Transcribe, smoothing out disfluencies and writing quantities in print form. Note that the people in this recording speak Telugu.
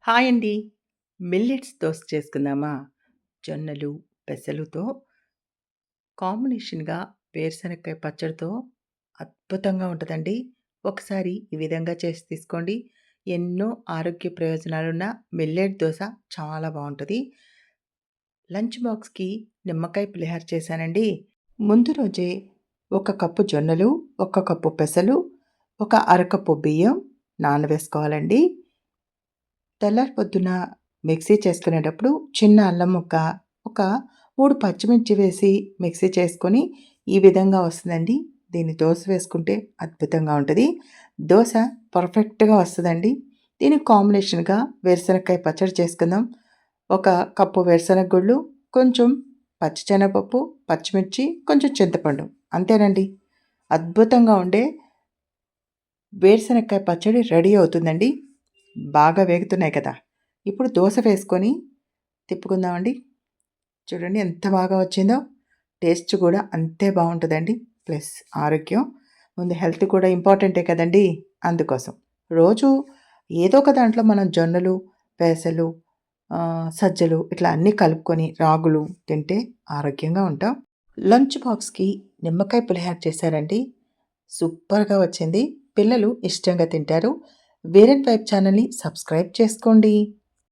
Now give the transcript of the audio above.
హాయ్ అండి. మిల్లెట్స్ దోస చేసుకుందామా? జొన్నలు, పెసలుతో కాంబినేషన్‌గా వేరుశనక్కాయ పచ్చడితో అద్భుతంగా ఉంటదండి. ఒకసారి ఈ విధంగా చేసి తీసుకోండి. ఎన్నో ఆరోగ్య ప్రయోజనాలున్న మిల్లెట్ దోస చాలా బావుంటది. లంచ్ బాక్స్‌కి నిమ్మకాయ పులిహోర చేశానండి. ముందు రోజే ఒక కప్పు జొన్నలు, ఒక కప్పు పెసలు, ఒక అరకప్పు బియ్యం నానవేసుకోవాలండి. తెల్లారి పొద్దున మిక్సీ చేసుకునేటప్పుడు చిన్న అల్లం ముక్క, ఒక 3 పచ్చిమిర్చి వేసి మిక్సీ చేసుకొని ఈ విధంగా వస్తుందండి. దీన్ని దోస వేసుకుంటే అద్భుతంగా ఉంటది. దోస పర్ఫెక్ట్‌గా వస్తదండి. దీనికి కాంబినేషన్‌గా వేరుశనక్కాయ పచ్చడి చేసుకుందాం. ఒక కప్పు వేరుశనగ గుళ్ళు, కొంచెం పచ్చిశనగపప్పు, పచ్చిమిర్చి, కొంచెం చింతపండు. అంతేనండి. అద్భుతంగా ఉండే వేరుశనక్కాయ పచ్చడి రెడీ అవుతుందండి. బాగా వేగుతున్నాయి కదా! ఇప్పుడు దోస వేసుకొని తిప్పుకుందామండి. చూడండి ఎంత బాగా వచ్చిందో. టేస్ట్ కూడా అంతే బావుంటదండి. ప్లస్ ఆరోగ్యం. ముందు హెల్త్ కూడా ఇంపార్టెంటే కదండీ! అందుకోసం. రోజు ఏదో ఒక దాంట్లో మనం జొన్నలు, పెసలు, సజ్జలు ఇట్లా అన్నీ కలుపుకొని రాగులు తింటే ఆరోగ్యంగా ఉంటాం. లంచ్ బాక్స్‌కి నిమ్మకాయ పులిహోర చేశారండి. సూపర్‌గా వచ్చింది. పిల్లలు ఇష్టంగా తింటారు. వేరెంట్ వైబ్ ఛానల్‌ని సబ్స్క్రైబ్ చేసుకోండి.